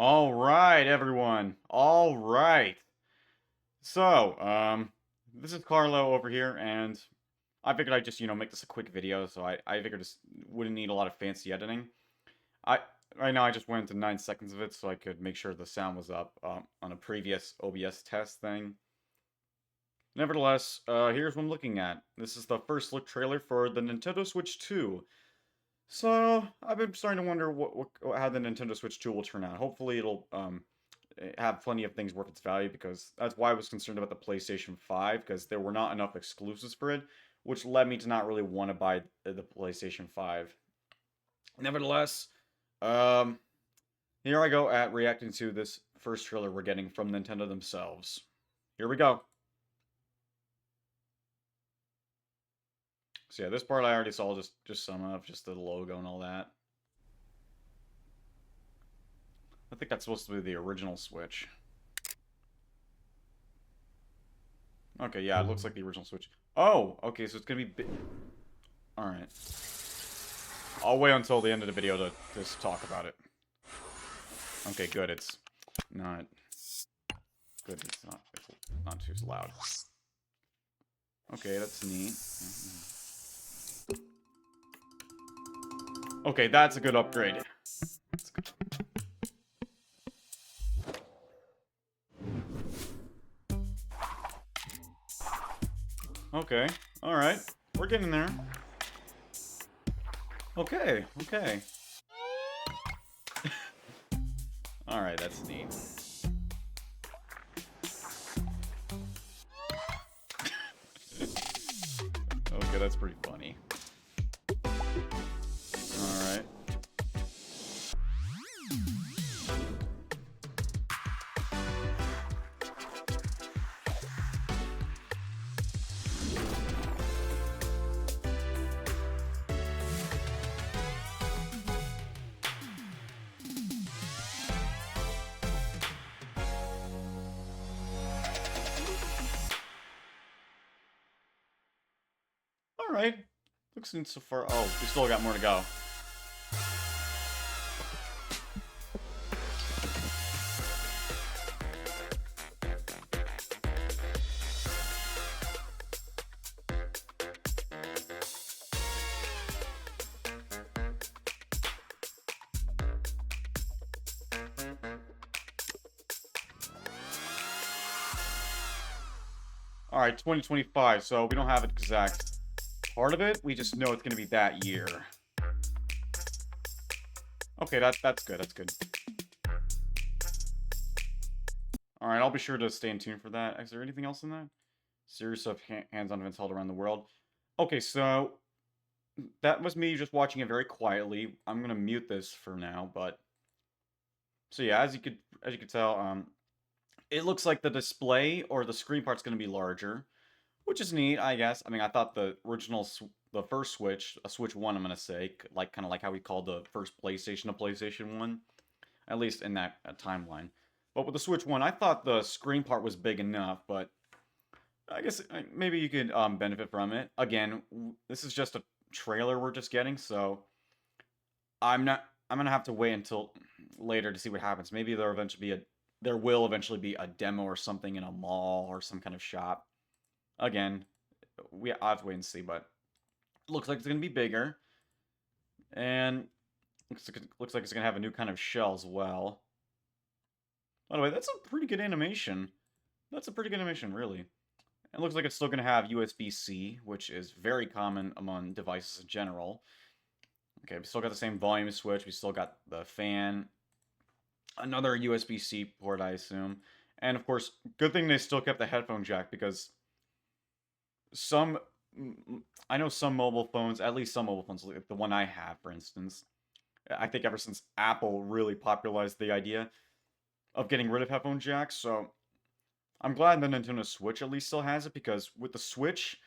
All right, everyone. All right. So, this is Carlo over here, and I figured I'd just, make this a quick video, so I figured this wouldn't need a lot of fancy editing. I Right now I just went into 9 seconds of it so I could make sure the sound was up on a previous OBS test thing. Nevertheless, here's what I'm looking at. This is the first look trailer for the Nintendo Switch 2. So, I've been starting to wonder how the Nintendo Switch 2 will turn out. Hopefully it'll have plenty of things worth its value, because that's why I was concerned about the PlayStation 5, because there were not enough exclusives for it, which led me to not really want to buy the PlayStation 5. Nevertheless, um, here I go at reacting to this first trailer we're getting from Nintendo themselves. Here we go. So yeah, this part I already saw, just some of, just the logo and all that. I think that's supposed to be the original Switch. Okay, yeah, it looks like the original Switch. Oh, okay, so it's gonna be Alright. I'll wait until the end of the video to just talk about it. Okay, good, it's not... Good, it's not too loud. Okay, that's neat. Okay, that's a good upgrade. Okay, alright. We're getting there. Okay, okay. Alright, that's neat. Okay, that's pretty funny. Alright. Alright. Looks neat so far. Oh, we still got more to go. Alright, 2025, so we don't have an exact part of it, we just know it's gonna be that year. Okay, that's good, that's good. Alright, I'll be sure to stay in tune for that. Is there anything else in that? Series of hands-on events held around the world. Okay, so that was me just watching it very quietly. I'm gonna mute this for now, but so yeah, as you could tell, it looks like the display or the screen part's gonna be larger, which is neat, I guess. I mean, I thought the original, the first Switch, a Switch 1, I'm gonna say, like kind of like how we called the first PlayStation a PlayStation 1, at least in that timeline. But with the Switch 1, I thought the screen part was big enough, but I guess maybe you could benefit from it. Again, this is just a trailer we're just getting, so I'm not. I'm gonna have to wait until later to see what happens. Maybe there will eventually be a demo or something in a mall or some kind of shop. Again, I'll have to wait and see, but it looks like it's gonna be bigger, and looks like it's gonna have a new kind of shell as well. By the way, that's a pretty good animation. That's a pretty good animation, really. It looks like it's still going to have USB-C, which is very common among devices in general. Okay, we still got the same volume switch. We still got the fan. Another USB-C port, I assume. And of course, good thing they still kept the headphone jack, because some... I know some mobile phones, at least some mobile phones, like the one I have, for instance, I think ever since Apple really popularized the idea of getting rid of headphone jacks, so I'm glad the Nintendo Switch at least still has it, because with the Switch,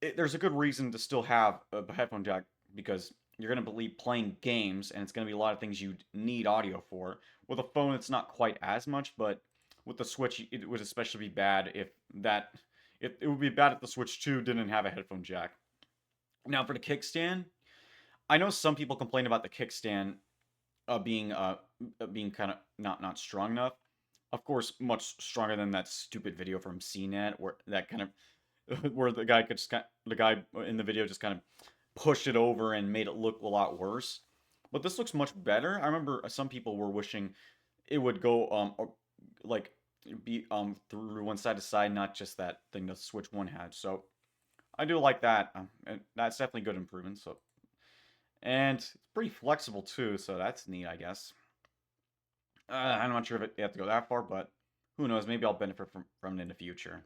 there's a good reason to still have a headphone jack, because you're going to be playing games, and it's going to be a lot of things you need audio for. With a phone, it's not quite as much, but with the Switch, it would especially be bad if it would be bad if the Switch 2 didn't have a headphone jack. Now, for the kickstand, I know some people complain about the kickstand being being kind of not strong enough. Of course, much stronger than that stupid video from CNET where that kind of where the guy in the video just kind of pushed it over and made it look a lot worse. But this looks much better. I remember some people were wishing it would go like be through one side to side, not just that thing the Switch One had. So I do like that. And that's definitely good improvement. So and it's pretty flexible too, so that's neat, I guess. I'm not sure if you have to go that far, but who knows? Maybe I'll benefit from it in the future.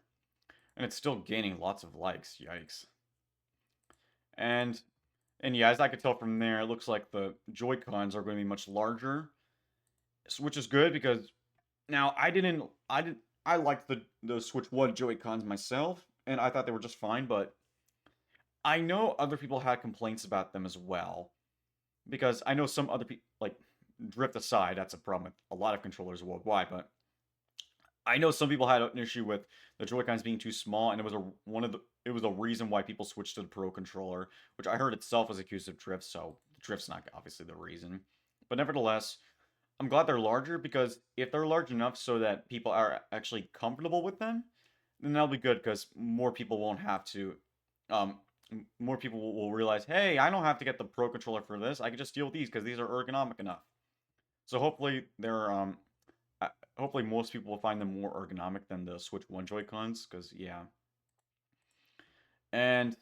And it's still gaining lots of likes. Yikes. And and yeah, as I could tell from there, it looks like the Joy Cons are going to be much larger, which is good because now I liked the Switch One Joy Cons myself, and I thought they were just fine, but I know other people had complaints about them as well because I know some other people like drift aside. That's a problem with a lot of controllers worldwide, but I know some people had an issue with the Joy-Cons being too small, and it was a reason why people switched to the Pro controller, which I heard itself was accused of drift, so drift's not obviously the reason. But nevertheless, I'm glad they're larger because if they're large enough so that people are actually comfortable with them, then that'll be good because more people won't have to um more people will realize, hey, I don't have to get the Pro controller for this. I can just deal with these because these are ergonomic enough. So hopefully most people will find them more ergonomic than the Switch One Joy-Cons, because yeah. And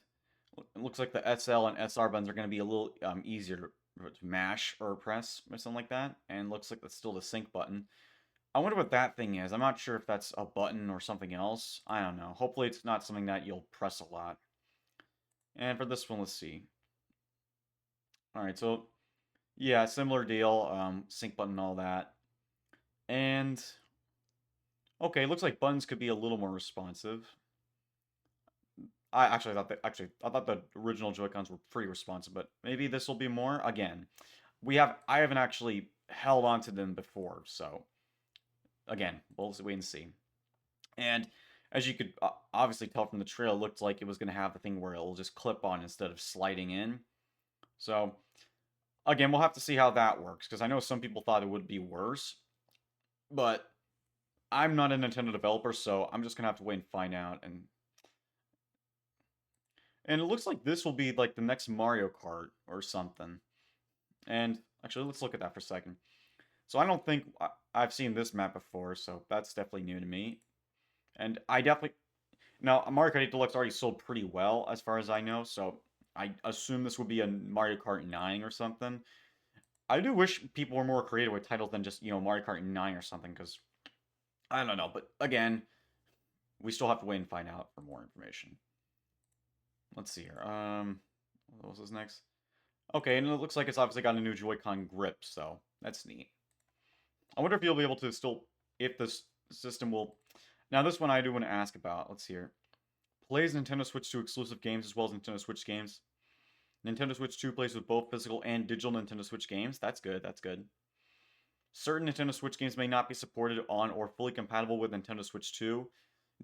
it looks like the SL and SR buttons are going to be a little easier to mash or press or something like that. And looks like that's still the sync button. I wonder what that thing is. I'm not sure if that's a button or something else. I don't know. Hopefully it's not something that you'll press a lot. And for this one, let's see. Alright, so yeah, similar deal. Sync button, all that. And okay, looks like buttons could be a little more responsive. I thought the original Joy-Cons were pretty responsive, but maybe this will be more. Again, I haven't actually held on to them before, so again, we'll wait and see. And as you could obviously tell from the trail, it looked like it was going to have the thing where it'll just clip on instead of sliding in. So again, we'll have to see how that works because I know some people thought it would be worse, but I'm not a Nintendo developer, so I'm just gonna have to wait and find out. And it looks like this will be like the next Mario Kart or something. And actually, let's look at that for a second. So I don't think I've seen this map before, so that's definitely new to me. And I definitely now Mario Kart 8 Deluxe already sold pretty well as far as I know, so I assume this would be a Mario Kart 9 or something. I do wish people were more creative with titles than just, Mario Kart 9 or something, because I don't know. But again, we still have to wait and find out for more information. Let's see here. What was next? Okay, and it looks like it's obviously got a new Joy-Con grip, so that's neat. I wonder if you'll be able to still, if this system will. Now, this one I do want to ask about. Let's see here. Plays Nintendo Switch 2 exclusive games as well as Nintendo Switch games. Nintendo Switch 2 plays with both physical and digital Nintendo Switch games. That's good, that's good. Certain Nintendo Switch games may not be supported on or fully compatible with Nintendo Switch 2.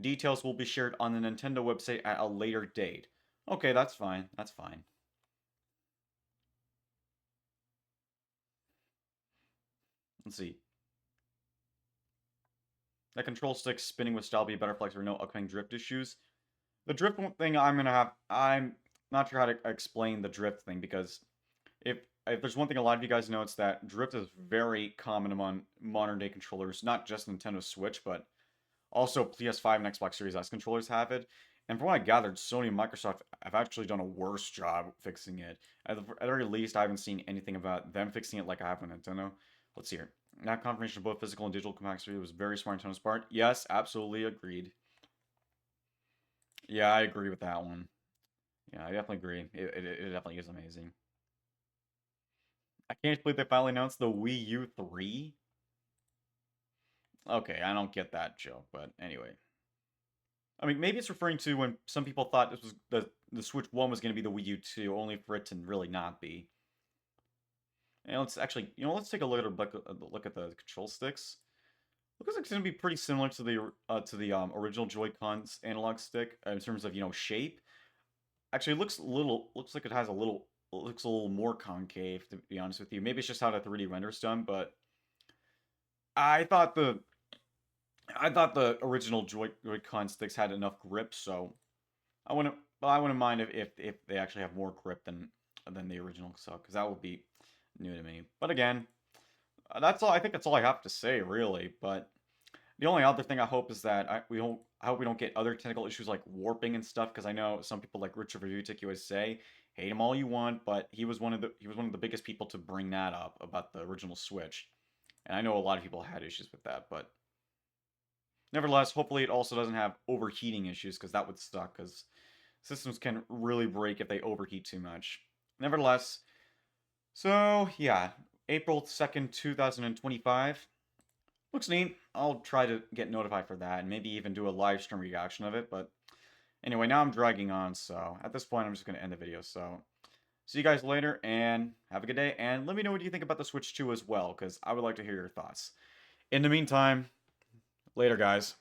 Details will be shared on the Nintendo website at a later date. Okay, that's fine. That's fine. Let's see. The control stick spinning with style be better flex or no upcoming drift issues. The drift thing I'm not sure how to explain the drift thing because if there's one thing a lot of you guys know, it's that drift is very common among modern day controllers, not just Nintendo Switch, but also PS5 and Xbox Series S controllers have it. And from what I gathered, Sony and Microsoft have actually done a worse job fixing it. At the very least, I haven't seen anything about them fixing it like I have with Nintendo. Let's see here. That confirmation of both physical and digital compatibility was very smart on Nintendo's part. Yes, absolutely agreed. Yeah, I agree with that one. Yeah, I definitely agree. It definitely is amazing. I can't believe they finally announced the Wii U 3. Okay, I don't get that joke, but anyway. I mean, maybe it's referring to when some people thought this was the Switch 1 was going to be the Wii U 2, only for it to really not be. And let's actually, let's take a look at the control sticks. Looks like it's going to be pretty similar to the original Joy-Cons analog stick in terms of shape. Actually, it looks like it looks a little more concave, to be honest with you. Maybe it's just how the 3D render's done, but I thought the I thought the original Joy-Con sticks had enough grip, so I wouldn't. Well, I wouldn't mind if they actually have more grip than the original, so because that would be new to me. But again, that's all. I think that's all I have to say, really. But the only other thing I hope is that I hope we don't get other technical issues like warping and stuff, because I know some people like Richard Revutic USA hate him all you want, but he was one of the biggest people to bring that up about the original Switch, and I know a lot of people had issues with that, but nevertheless, hopefully it also doesn't have overheating issues, because that would suck, because systems can really break if they overheat too much. Nevertheless, so yeah, April 2nd, 2025. Looks neat. I'll try to get notified for that and maybe even do a live stream reaction of it. But anyway, now I'm dragging on, so at this point I'm just going to end the video. So see you guys later and have a good day. And let me know what you think about the Switch 2 as well, because I would like to hear your thoughts. In the meantime, later guys.